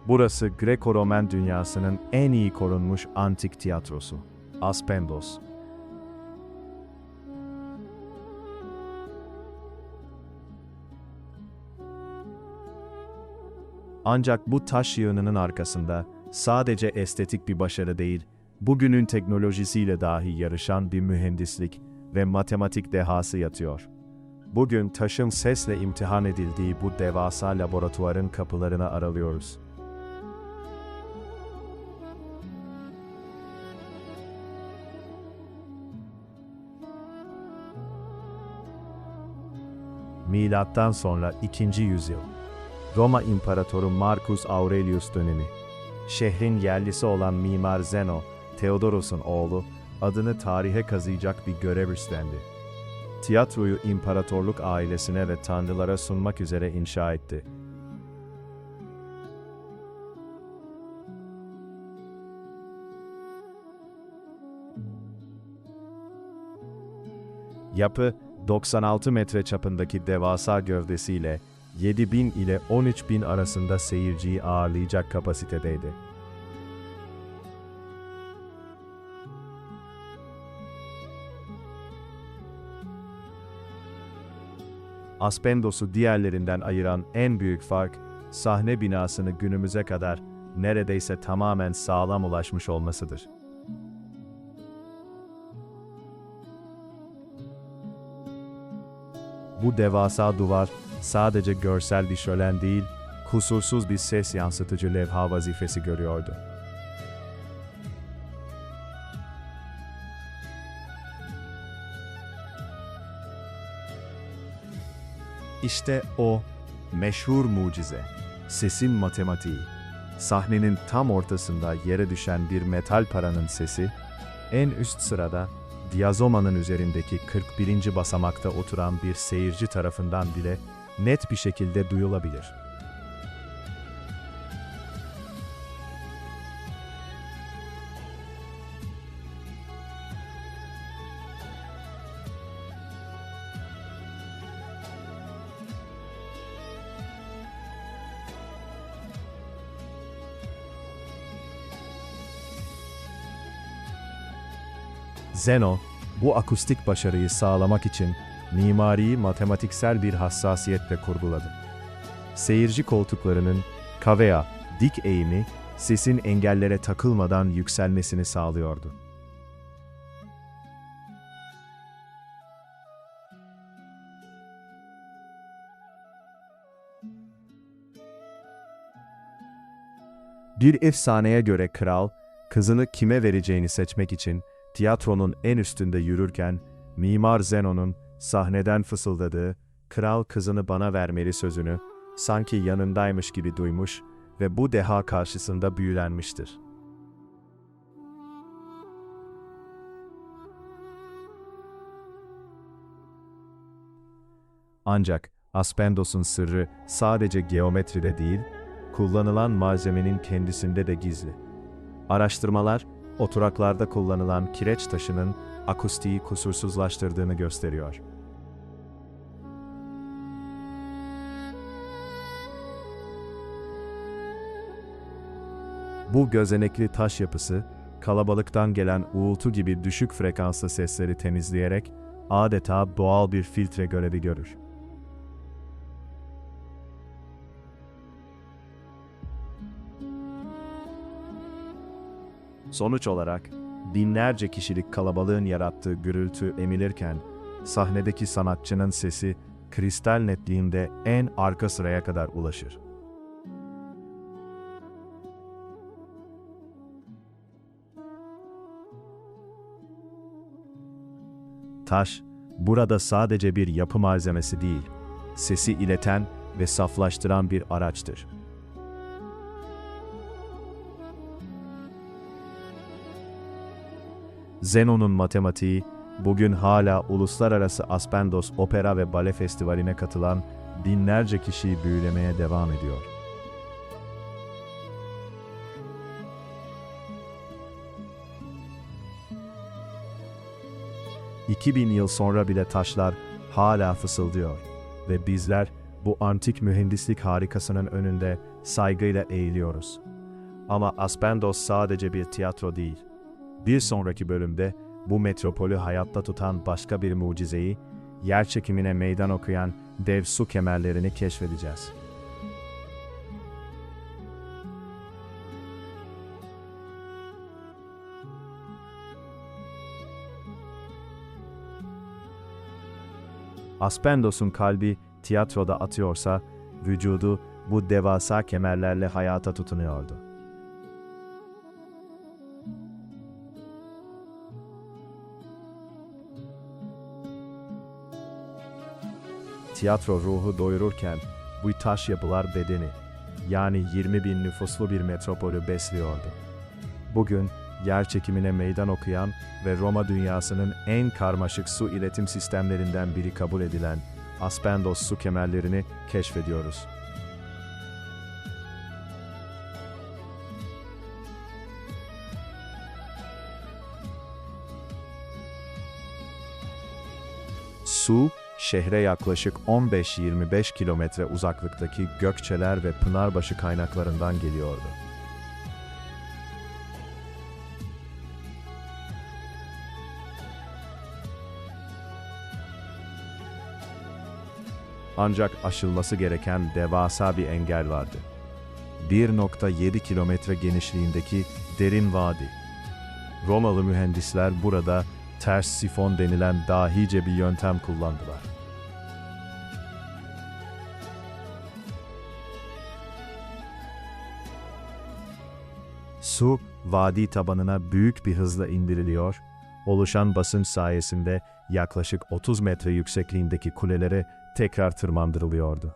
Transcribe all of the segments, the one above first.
Burası Greko-Romen dünyasının en iyi korunmuş antik tiyatrosu. Aspendos. Ancak bu taş yığınının arkasında sadece estetik bir başarı değil, bugünün teknolojisiyle dahi yarışan bir mühendislik ve matematik dehası yatıyor. Bugün taşın sesle imtihan edildiği bu devasa laboratuvarın kapılarını aralıyoruz. Milattan sonra 2. yüzyıl. Roma İmparatoru Marcus Aurelius dönemi. Şehrin yerlisi olan mimar Zeno, Theodoros'un oğlu, adını tarihe kazıyacak bir görev üstlendi. Tiyatroyu imparatorluk ailesine ve tanrılara sunmak üzere inşa etti. Yapı, 96 metre çapındaki devasa gövdesiyle 7.000 ile 13.000 arasında seyirciyi ağırlayacak kapasitedeydi. Aspendos'u diğerlerinden ayıran en büyük fark, sahne binasını günümüze kadar neredeyse tamamen sağlam ulaşmış olmasıdır. Bu devasa duvar, sadece görsel bir şölen değil, kusursuz bir ses yansıtıcı levha vazifesi görüyordu. İşte o meşhur mucize, sesin matematiği. Sahnenin tam ortasında yere düşen bir metal paranın sesi, en üst sırada diazomanın üzerindeki 41. basamakta oturan bir seyirci tarafından bile net bir şekilde duyulabilir. Zeno, bu akustik başarıyı sağlamak için mimariyi matematiksel bir hassasiyetle kurguladı. Seyirci koltuklarının kavea, dik eğimi, sesin engellere takılmadan yükselmesini sağlıyordu. Bir efsaneye göre kral, kızını kime vereceğini seçmek için tiyatronun en üstünde yürürken, mimar Zeno'nun sahneden fısıldadığı "Kral kızını bana vermeli" sözünü sanki yanındaymış gibi duymuş ve bu deha karşısında büyülenmiştir. Ancak Aspendos'un sırrı sadece geometride değil, kullanılan malzemenin kendisinde de gizli. Araştırmalar, oturaklarda kullanılan kireç taşının akustiği kusursuzlaştırdığını gösteriyor. Bu gözenekli taş yapısı, kalabalıktan gelen uğultu gibi düşük frekanslı sesleri temizleyerek adeta doğal bir filtre görevi görür. Sonuç olarak, binlerce kişilik kalabalığın yarattığı gürültü emilirken, sahnedeki sanatçının sesi kristal netliğinde en arka sıraya kadar ulaşır. Taş, burada sadece bir yapı malzemesi değil, sesi ileten ve saflaştıran bir araçtır. Zeno'nun matematiği, bugün hala Uluslararası Aspendos Opera ve Bale Festivali'ne katılan binlerce kişiyi büyülemeye devam ediyor. "2000 yıl sonra bile taşlar hala fısıldıyor ve bizler bu antik mühendislik harikasının önünde saygıyla eğiliyoruz. Ama Aspendos sadece bir tiyatro değil. Bir sonraki bölümde bu metropolü hayatta tutan başka bir mucizeyi, yerçekimine meydan okuyan dev su kemerlerini keşfedeceğiz. Aspendos'un kalbi tiyatroda atıyorsa, vücudu bu devasa kemerlerle hayata tutunuyordu. Tiyatro ruhu doyururken, bu taş yapılar bedeni, yani 20.000 nüfuslu bir metropolü besliyordu. Bugün, yerçekimine meydan okuyan ve Roma dünyasının en karmaşık su iletim sistemlerinden biri kabul edilen Aspendos su kemerlerini keşfediyoruz. Su, şehre yaklaşık 15-25 kilometre uzaklıktaki Gökçeler ve Pınarbaşı kaynaklarından geliyordu. Ancak aşılması gereken devasa bir engel vardı. 1,7 kilometre genişliğindeki derin vadi. Romalı mühendisler burada ters sifon denilen dahice bir yöntem kullandılar. Su, vadi tabanına büyük bir hızla indiriliyor, oluşan basınç sayesinde yaklaşık 30 metre yüksekliğindeki kulelere tekrar tırmandırılıyordu.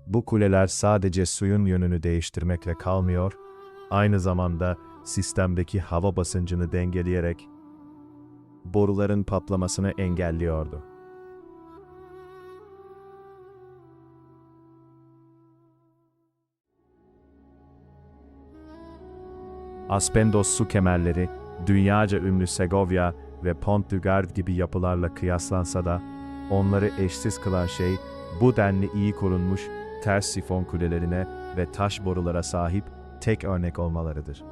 Bu kuleler sadece suyun yönünü değiştirmekle kalmıyor, aynı zamanda sistemdeki hava basıncını dengeleyerek boruların patlamasını engelliyordu. Aspendos su kemerleri, dünyaca ünlü Segovia ve Pont du Gard gibi yapılarla kıyaslansa da, onları eşsiz kılan şey, bu denli iyi korunmuş ters sifon kulelerine ve taş borulara sahip tek örnek olmalarıdır.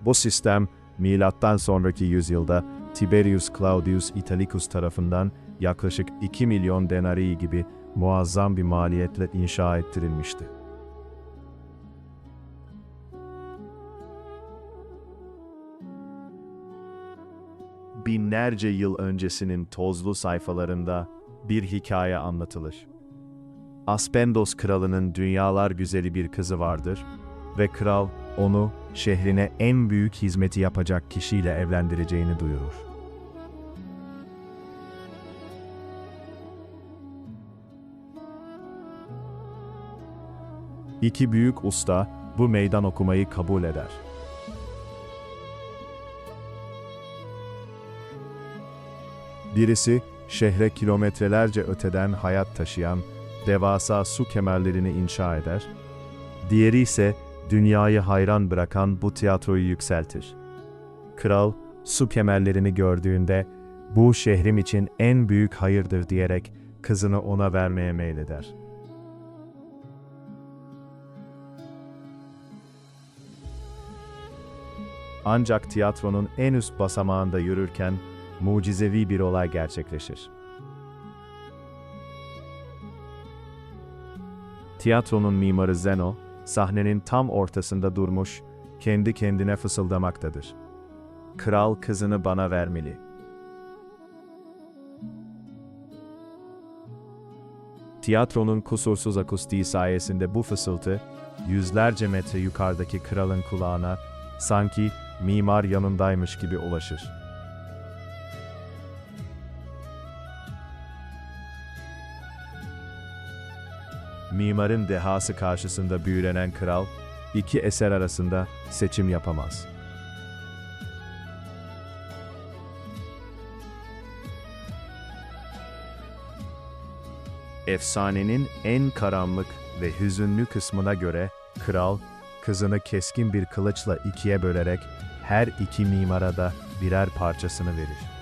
Bu sistem, milattan sonraki yüzyılda Tiberius Claudius Italicus tarafından yaklaşık 2 milyon denarii gibi muazzam bir maliyetle inşa ettirilmişti. Binlerce yıl öncesinin tozlu sayfalarında bir hikaye anlatılır. Aspendos kralının dünyalar güzeli bir kızı vardır ve kral onu şehrine en büyük hizmeti yapacak kişiyle evlendireceğini duyurur. İki büyük usta bu meydan okumayı kabul eder. Birisi, şehre kilometrelerce öteden hayat taşıyan devasa su kemerlerini inşa eder. Diğeri ise dünyayı hayran bırakan bu tiyatroyu yükseltir. Kral, su kemerlerini gördüğünde, bu şehrim için en büyük hayırdır diyerek kızını ona vermeye meyleder. Ancak tiyatronun en üst basamağında yürürken, mucizevi bir olay gerçekleşir. Tiyatronun mimarı Zeno, sahnenin tam ortasında durmuş, kendi kendine fısıldamaktadır. Kral kızını bana vermeli. Tiyatronun kusursuz akustiği sayesinde bu fısıltı, yüzlerce metre yukarıdaki kralın kulağına, sanki mimar yanındaymış gibi ulaşır. Mimarın dehası karşısında büyülenen kral, iki eser arasında seçim yapamaz. Efsanenin en karanlık ve hüzünlü kısmına göre kral, kızını keskin bir kılıçla ikiye bölerek her iki mimara da birer parçasını verir.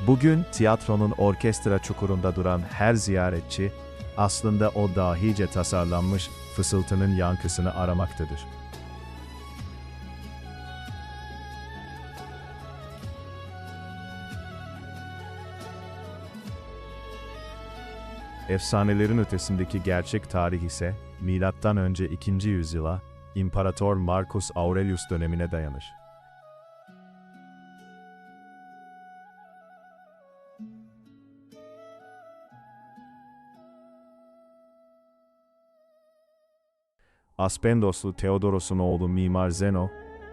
Bugün tiyatronun orkestra çukurunda duran her ziyaretçi, aslında o dahice tasarlanmış fısıltının yankısını aramaktadır. Efsanelerin ötesindeki gerçek tarih ise M.Ö. 2. yüzyıla İmparator Marcus Aurelius dönemine dayanır. Aspendoslu Theodoros'un oğlu Mimar Zeno,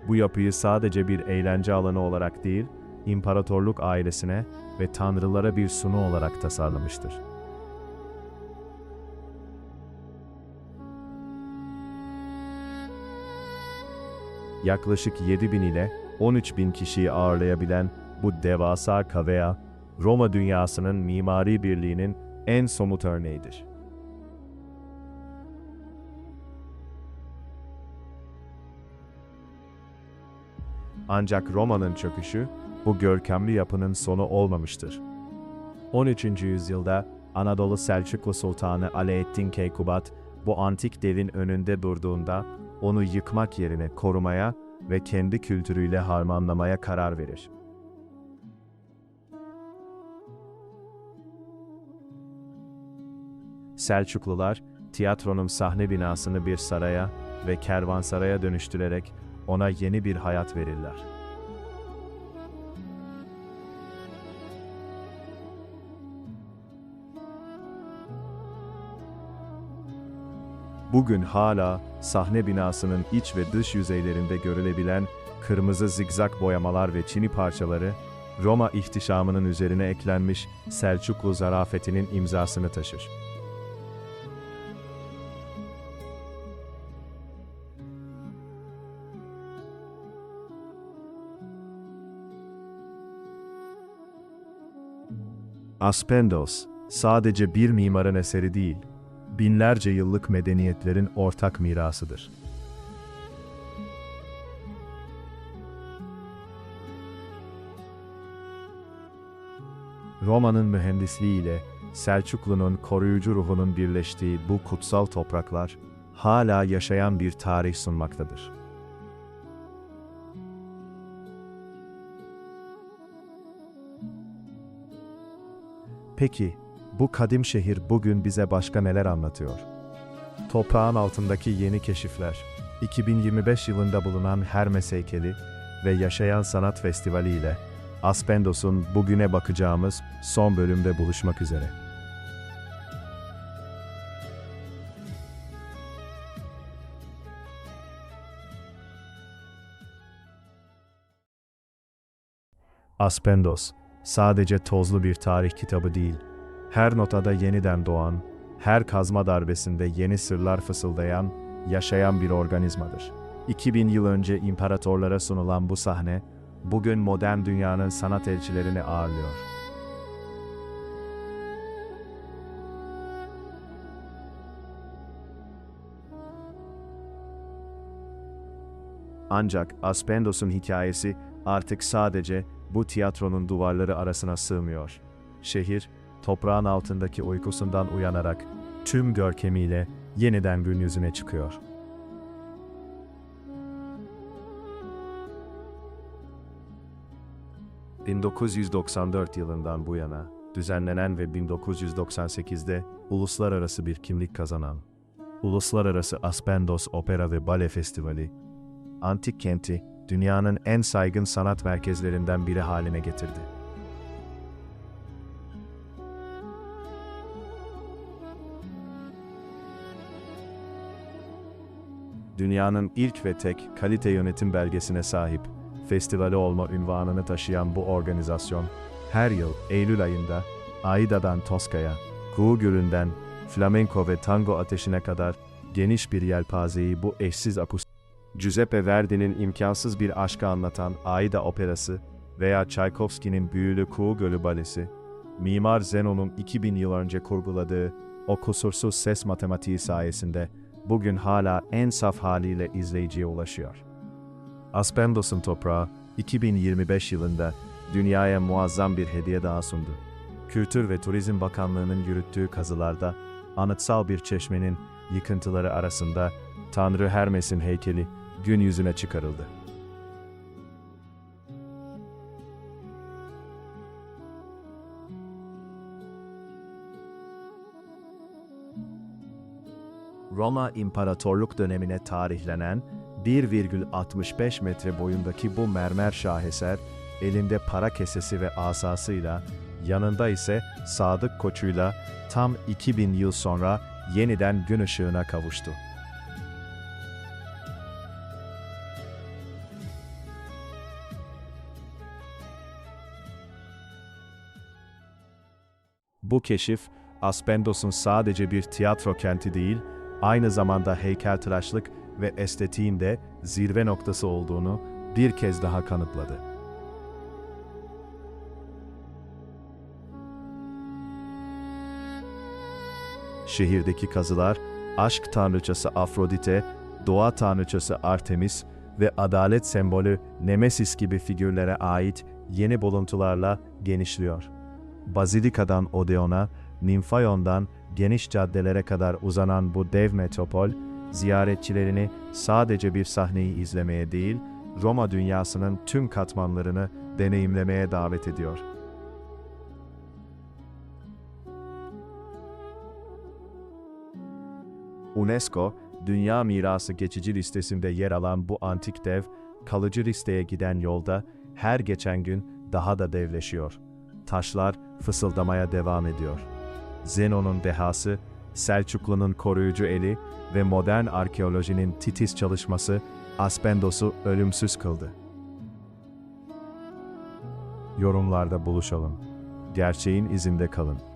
bu yapıyı sadece bir eğlence alanı olarak değil, imparatorluk ailesine ve tanrılara bir sunu olarak tasarlamıştır. Yaklaşık 7.000 ile 13.000 kişiyi ağırlayabilen bu devasa kavea, Roma dünyasının mimari birliğinin en somut örneğidir. Ancak Roma'nın çöküşü, bu görkemli yapının sonu olmamıştır. 13. yüzyılda Anadolu Selçuklu Sultanı Alaaeddin Keykubat, bu antik devin önünde durduğunda, onu yıkmak yerine korumaya ve kendi kültürüyle harmanlamaya karar verir. Selçuklular, tiyatronun sahne binasını bir saraya ve kervansaraya dönüştürerek ona yeni bir hayat verirler. Bugün hala sahne binasının iç ve dış yüzeylerinde görülebilen kırmızı zigzag boyamalar ve çini parçaları, Roma ihtişamının üzerine eklenmiş Selçuklu zarafetinin imzasını taşır. Aspendos, sadece bir mimarın eseri değil, binlerce yıllık medeniyetlerin ortak mirasıdır. Roma'nın mühendisliğiyle Selçuklu'nun koruyucu ruhunun birleştiği bu kutsal topraklar, hala yaşayan bir tarih sunmaktadır. Peki, bu kadim şehir bugün bize başka neler anlatıyor? Toprağın altındaki yeni keşifler, 2025 yılında bulunan Hermes heykeli ve Yaşayan Sanat Festivali ile Aspendos'un bugüne bakacağımız son bölümde buluşmak üzere. Aspendos, sadece tozlu bir tarih kitabı değil, her notada yeniden doğan, her kazma darbesinde yeni sırlar fısıldayan, yaşayan bir organizmadır. 2000 yıl önce imparatorlara sunulan bu sahne, bugün modern dünyanın sanat elçilerini ağırlıyor. Ancak Aspendos'un hikayesi artık sadece bu tiyatronun duvarları arasına sığmıyor. Şehir, toprağın altındaki uykusundan uyanarak tüm görkemiyle yeniden gün yüzüne çıkıyor. ...1994 yılından bu yana düzenlenen ve 1998'de uluslararası bir kimlik kazanan Uluslararası Aspendos Opera ve Bale Festivali, antik kenti dünyanın en saygın sanat merkezlerinden biri haline getirdi. Dünyanın ilk ve tek kalite yönetim belgesine sahip, festivali olma unvanını taşıyan bu organizasyon, her yıl Eylül ayında Aida'dan Tosca'ya, Kuğu Gölü'nden flamenko ve tango ateşine kadar geniş bir yelpazeyi bu eşsiz akustik Giuseppe Verdi'nin imkansız bir aşkı anlatan Aida Operası veya Tchaikovsky'nin büyülü Kuğu Gölü Balesi, Mimar Zenon'un 2000 yıl önce kurguladığı o kusursuz ses matematiği sayesinde bugün hala en saf haliyle izleyiciye ulaşıyor. Aspendos'un toprağı 2025 yılında dünyaya muazzam bir hediye daha sundu. Kültür ve Turizm Bakanlığı'nın yürüttüğü kazılarda anıtsal bir çeşmenin yıkıntıları arasında Tanrı Hermes'in heykeli gün yüzüne çıkarıldı. Roma İmparatorluk dönemine tarihlenen 1,65 metre boyundaki bu mermer şaheser, elinde para kesesi ve asasıyla, yanında ise Sadık Koçu'yla tam 2000 yıl sonra yeniden gün ışığına kavuştu. Bu keşif, Aspendos'un sadece bir tiyatro kenti değil, aynı zamanda heykeltıraşlık ve estetiğin de zirve noktası olduğunu bir kez daha kanıtladı. Şehirdeki kazılar, aşk tanrıçası Afrodite, doğa tanrıçası Artemis ve adalet sembolü Nemesis gibi figürlere ait yeni buluntularla genişliyor. Bazilika'dan Odeon'a, Nimfaion'dan geniş caddelere kadar uzanan bu dev metropol, ziyaretçilerini sadece bir sahneyi izlemeye değil, Roma dünyasının tüm katmanlarını deneyimlemeye davet ediyor. UNESCO, Dünya Mirası geçici listesinde yer alan bu antik dev, kalıcı listeye giden yolda her geçen gün daha da devleşiyor. Taşlar fısıldamaya devam ediyor. Zenon'un dehası, Selçuklu'nun koruyucu eli ve modern arkeolojinin titiz çalışması Aspendos'u ölümsüz kıldı. Yorumlarda buluşalım. Gerçeğin izinde kalın.